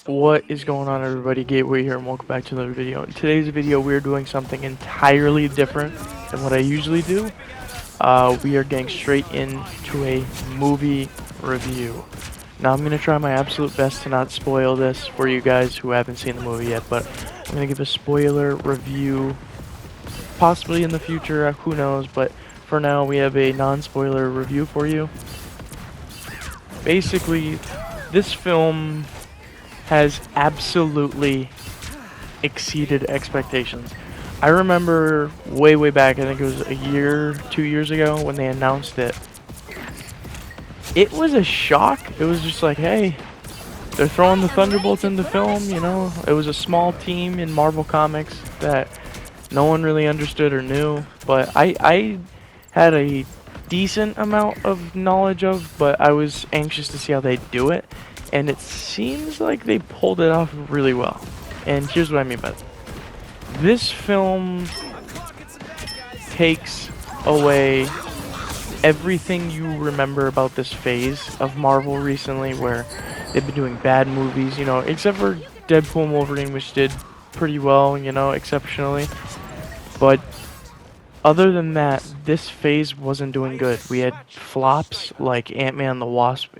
What is going on, everybody? Gateway here and welcome back to another video. In today's video we're doing something entirely different than what I usually do. We are getting straight into a movie review. Now I'm going to try my absolute best to not spoil this for you guys who haven't seen the movie yet, but I'm going to give a spoiler review possibly in the future, who knows, but for now we have a non-spoiler review for you. Basically, this film has absolutely exceeded expectations. I remember way back, I think it was a year, 2 years ago when they announced it. It was a shock. It was just like, hey, they're throwing the Thunderbolts in the film, you know. It was a small team in Marvel Comics that no one really understood or knew, but I had a decent amount of knowledge of, but I was anxious to see how they do it. And it seems like they pulled it off really well. And here's what I mean by that. This film takes away everything you remember about this phase of Marvel recently, where they've been doing bad movies, you know, except for Deadpool and Wolverine, which did pretty well, you know, exceptionally. But other than that, this phase wasn't doing good. We had flops like Ant-Man and the Wasp,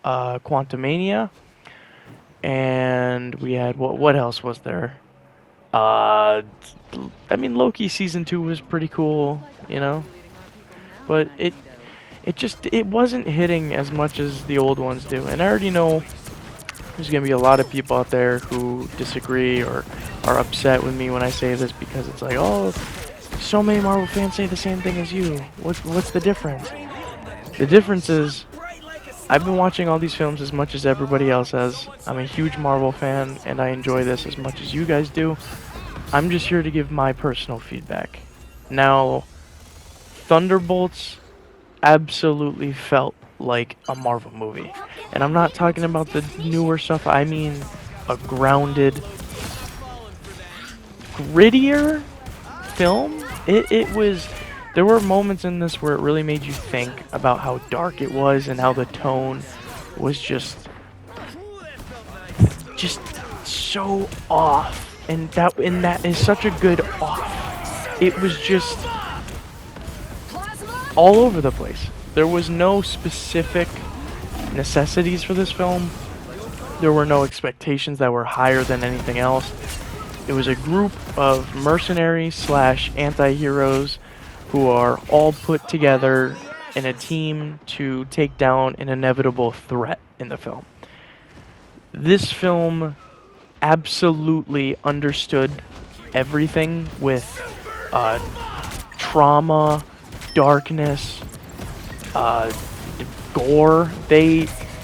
Quantumania, and we had what else was there? I mean, Loki season 2 was pretty cool, you know, but it wasn't hitting as much as the old ones do. And I already know there's gonna be a lot of people out there who disagree or are upset with me when I say this, because it's like, oh, so many Marvel fans say the same thing as you. What's the difference? The difference is, I've been watching all these films as much as everybody else has. I'm a huge Marvel fan, and I enjoy this as much as you guys do. I'm just here to give my personal feedback. Now, Thunderbolts absolutely felt like a Marvel movie. And I'm not talking about the newer stuff, I mean a grounded, grittier film. It was... There were moments in this where it really made you think about how dark it was and how the tone was just so off. And that is such a good off. It was just all over the place. There was no specific necessities for this film. There were no expectations that were higher than anything else. It was a group of mercenaries slash anti-heroes who are all put together in a team to take down an inevitable threat in the film. This film absolutely understood everything with trauma, darkness, gore.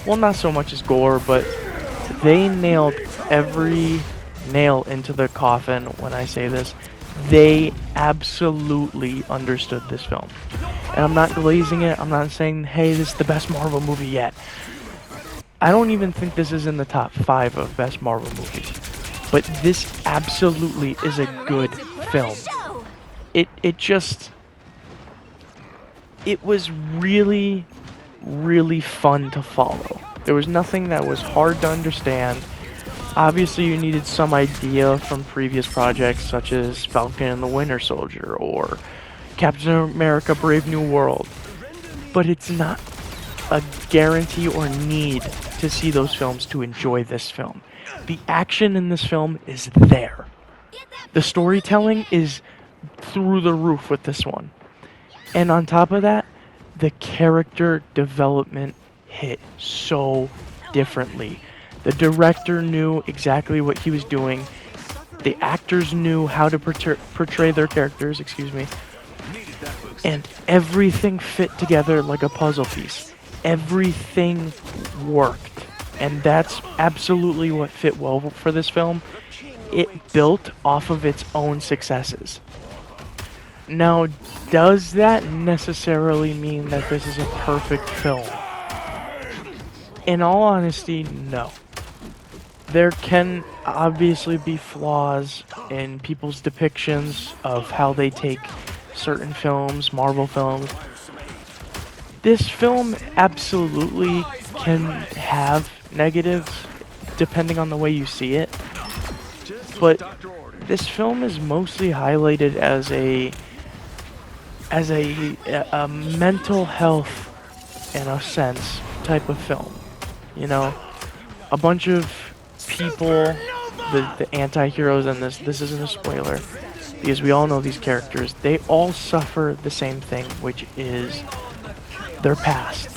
Well, not so much as gore, but they nailed every nail into the coffin when I say this. They absolutely understood this film. And I'm not glazing it. I'm not saying, hey, this is the best Marvel movie yet. I don't even think this is in the top 5 of best Marvel movies. But this absolutely is a good film. It was really fun to follow. There was nothing that was hard to understand. Obviously, you needed some idea from previous projects such as Falcon and the Winter Soldier or Captain America Brave New World. But it's not a guarantee or need to see those films to enjoy this film. The action in this film is there. The storytelling is through the roof with this one. And on top of that, the character development hit so differently. The director knew exactly what he was doing. The actors knew how to portray their characters, and everything fit together like a puzzle piece. Everything worked, and that's absolutely what fit well for this film. It built off of its own successes. Now, does that necessarily mean that this is a perfect film? In all honesty, no. There can obviously be flaws in people's depictions of how they take certain films, Marvel films. This film absolutely can have negatives. depending on the way you see it. But this film is mostly highlighted as a mental health, in a sense, type of film. You know, a bunch of people, the anti-heroes in this isn't a spoiler, because we all know these characters, they all suffer the same thing, which is their past.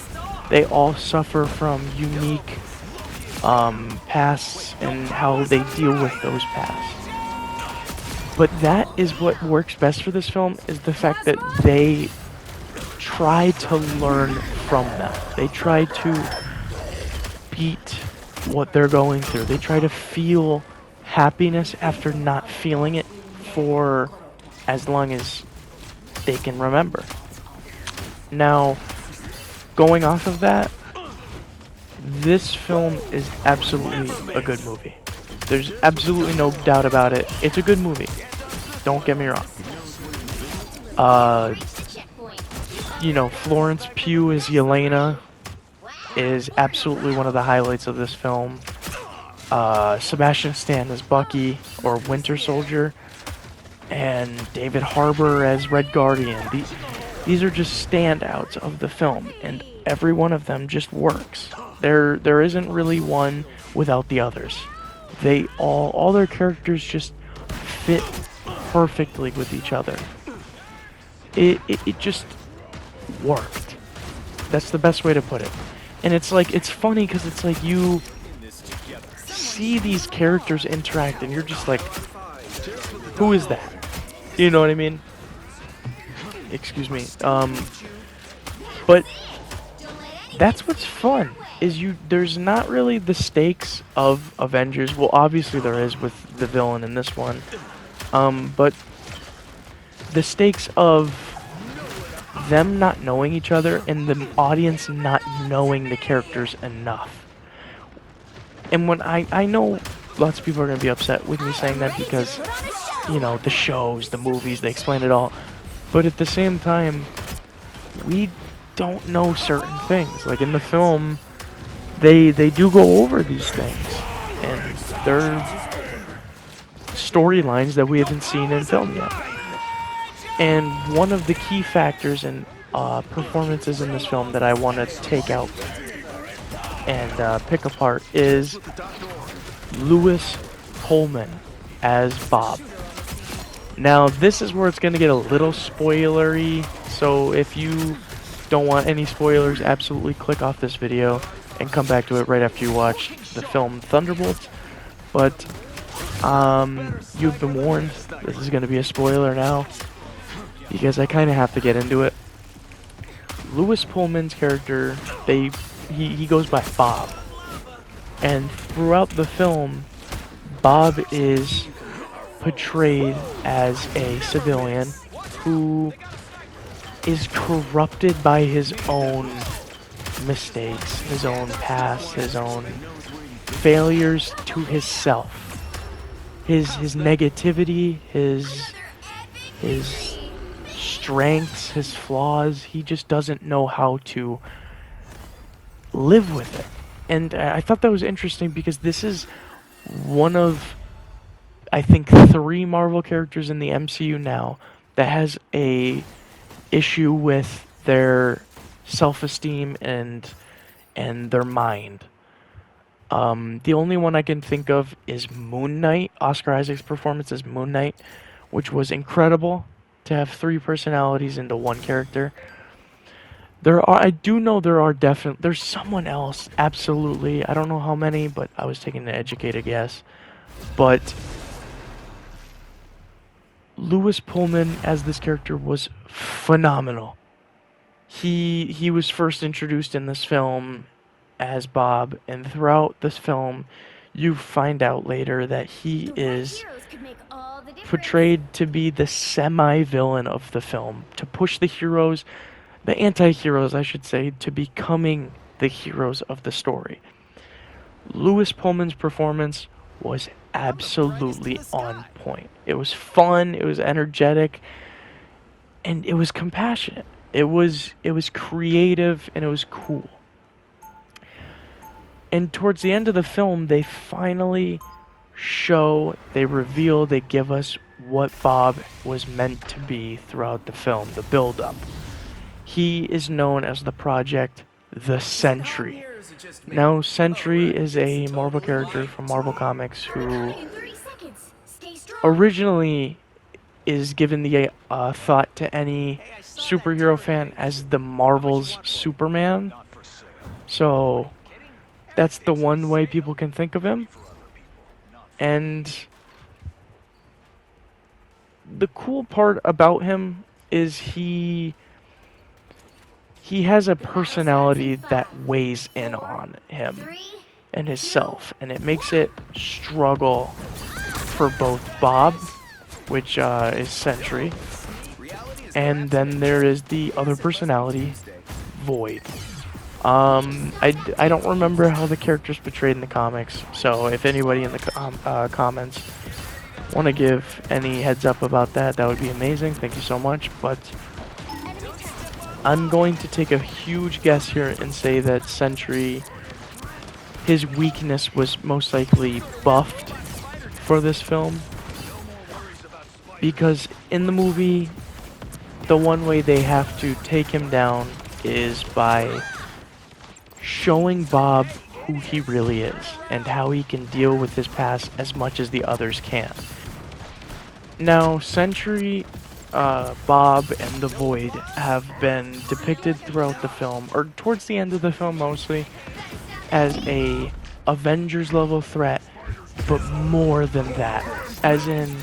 They all suffer from unique pasts and how they deal with those pasts. But that is what works best for this film, is the fact that they try to learn from them. They try to beat what they're going through. They try to feel happiness after not feeling it for as long as they can remember. Now, going off of that, this film is absolutely a good movie. There's absolutely no doubt about it. It's a good movie. Don't get me wrong. You know, Florence Pugh as Yelena is absolutely one of the highlights of this film. Sebastian Stan as Bucky, or Winter Soldier, and David Harbour as Red Guardian. These are just standouts of the film, and every one of them just works. There isn't really one without the others. They all their characters just fit perfectly with each other. It just worked. That's the best way to put it. And it's like, it's funny because it's like you see these characters interact and you're just like, who is that? You know what I mean? Excuse me. But that's what's fun, is there's not really the stakes of Avengers. Well, obviously there is with the villain in this one. But the stakes of them not knowing each other and the audience not knowing the characters enough. And when I know lots of people are going to be upset with me saying that because, you know, the shows, the movies, they explain it all. But at the same time, we don't know certain things. Like in the film, they do go over these things. And they're storylines that we haven't seen in film yet. And one of the key factors in performances in this film that I want to take out and pick apart is Lewis Pullman as Bob. Now, this is where it's going to get a little spoilery, so if you don't want any spoilers, absolutely click off this video and come back to it right after you watch the film ThunderBolts. But you've been warned, this is going to be a spoiler now, because I kind of have to get into it. Lewis Pullman's character, he goes by Bob. And throughout the film, Bob is portrayed as a civilian who is corrupted by his own mistakes, his own past, his own failures to himself. His negativity, his strengths, his flaws, he just doesn't know how to live with it. And I thought that was interesting because this is one of, I think, 3 Marvel characters in the MCU now that has a issue with their self-esteem and their mind. The only one I can think of is Moon Knight, Oscar Isaac's performance as Moon Knight, which was incredible to have 3 personalities into one character. I do know there's someone else, absolutely. I don't know how many, but I was taking an educated guess. But Lewis Pullman as this character was phenomenal. He was first introduced in this film as Bob, and throughout this film, you find out later that he is portrayed to be the semi-villain of the film, to push the heroes, the anti-heroes, I should say, to becoming the heroes of the story. Lewis Pullman's performance was absolutely on point. It was fun, it was energetic, and it was compassionate. It was creative, and it was cool. And towards the end of the film, they finally show, they reveal, they give us what Bob was meant to be throughout the film, the build-up. He is known as the Project the Sentry. Now, Sentry is a Marvel character from Marvel Comics who originally is given the thought to any superhero fan as the Marvel's Superman. So that's the one way people can think of him. And the cool part about him is he has a personality that weighs in on him and himself, and it makes it struggle for both Bob, which is Sentry, and then there is the other personality, Void. I don't remember how the character's portrayed in the comics, so if anybody in the comments want to give any heads up about that, that would be amazing. Thank you so much. But I'm going to take a huge guess here and say that Sentry, his weakness was most likely buffed for this film, because in the movie, the one way they have to take him down is by showing Bob who he really is and how he can deal with his past as much as the others can. Now, Sentry, Bob, and the Void have been depicted throughout the film, or towards the end of the film mostly, as a Avengers level threat, but more than that, as in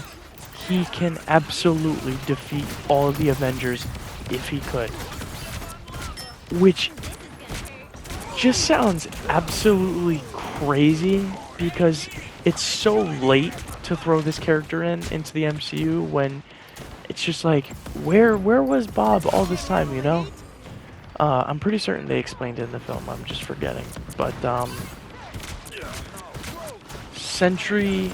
he can absolutely defeat all of the Avengers if he could, which just sounds absolutely crazy because it's so late to throw this character into the MCU when it's just like, where was Bob all this time, you know? I'm pretty certain they explained it in the film, I'm just forgetting. But Sentry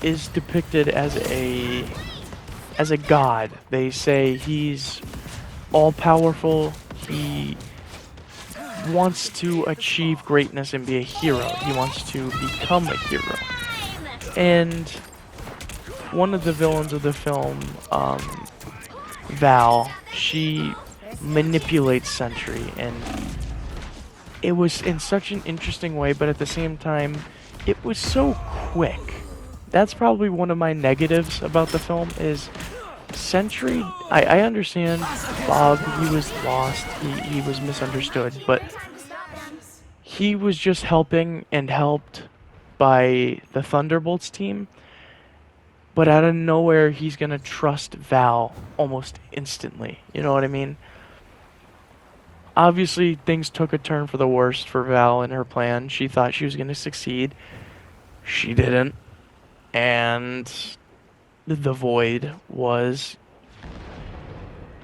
is depicted as a god. They say he's all powerful. He wants to achieve greatness and be a hero. He wants to become a hero. And one of the villains of the film, Val, she manipulates Sentry, and it was in such an interesting way, but at the same time, it was so quick. That's probably one of my negatives about the film is Sentry. I understand Bob, he was lost, he was misunderstood, but he was just helping and helped by the ThunderBolts team. But out of nowhere, he's gonna trust Val almost instantly. You know what I mean? Obviously, things took a turn for the worst for Val and her plan. She thought she was gonna succeed. She didn't. And the Void was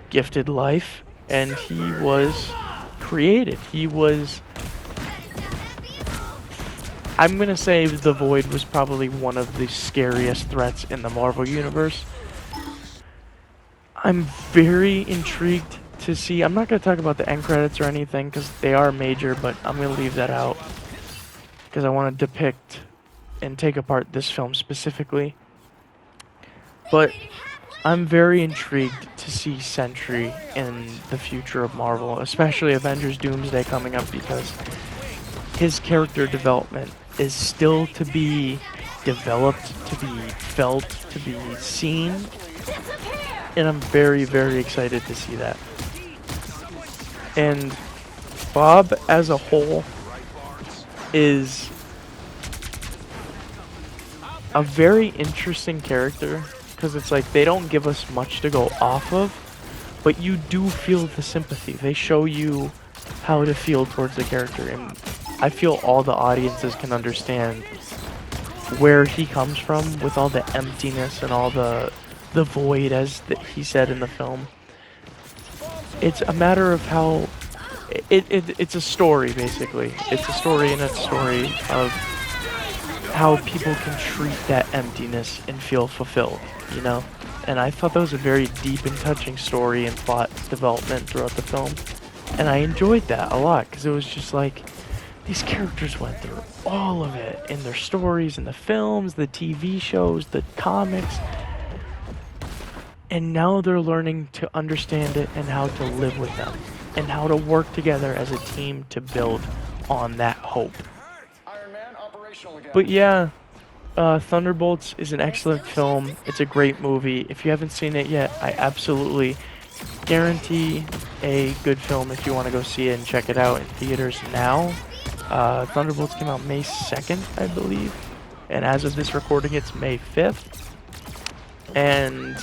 gifted life, and he was created. He was... I'm gonna say the Void was probably one of the scariest threats in the Marvel Universe. I'm very intrigued to see... I'm not gonna talk about the end credits or anything, because they are major, but I'm gonna leave that out. Because I want to depict and take apart this film specifically. But I'm very intrigued to see Sentry in the future of Marvel, especially Avengers Doomsday coming up, because his character development is still to be developed, to be felt, to be seen, and I'm very, very excited to see that. And Bob as a whole is a very interesting character, because it's like they don't give us much to go off of, but you do feel the sympathy. They show you how to feel towards the character, and I feel all the audiences can understand where he comes from with all the emptiness and all the void, as he said in the film. It's a matter of how it's a story, basically. It's a story in a story of how people can treat that emptiness and feel fulfilled, you know? And I thought that was a very deep and touching story and plot development throughout the film. And I enjoyed that a lot, because it was just like, These characters went through all of it in their stories, in the films, the TV shows, the comics, and now they're learning to understand it and how to live with them, and how to work together as a team to build on that hope. But yeah, Thunderbolts is an excellent film. It's a great movie. If you haven't seen it yet, I absolutely guarantee a good film if you want to go see it and check it out in theaters now. Thunderbolts came out May 2nd, I believe. And as of this recording, it's May 5th. And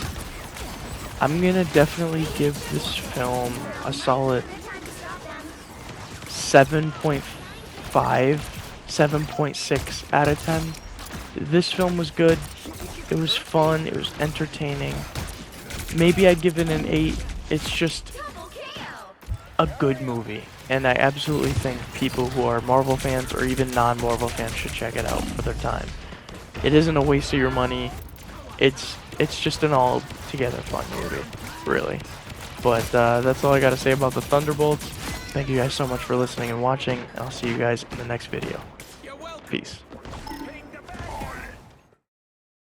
I'm gonna definitely give this film a solid 7.5, 7.6 out of 10. This film was good. It was fun. It was entertaining. Maybe I'd give it an 8. It's just a good movie. And I absolutely think people who are Marvel fans or even non-Marvel fans should check it out for their time. It isn't a waste of your money. It's just an all-together fun movie, really. But that's all I got to say about the Thunderbolts. Thank you guys so much for listening and watching. I'll see you guys in the next video. Peace.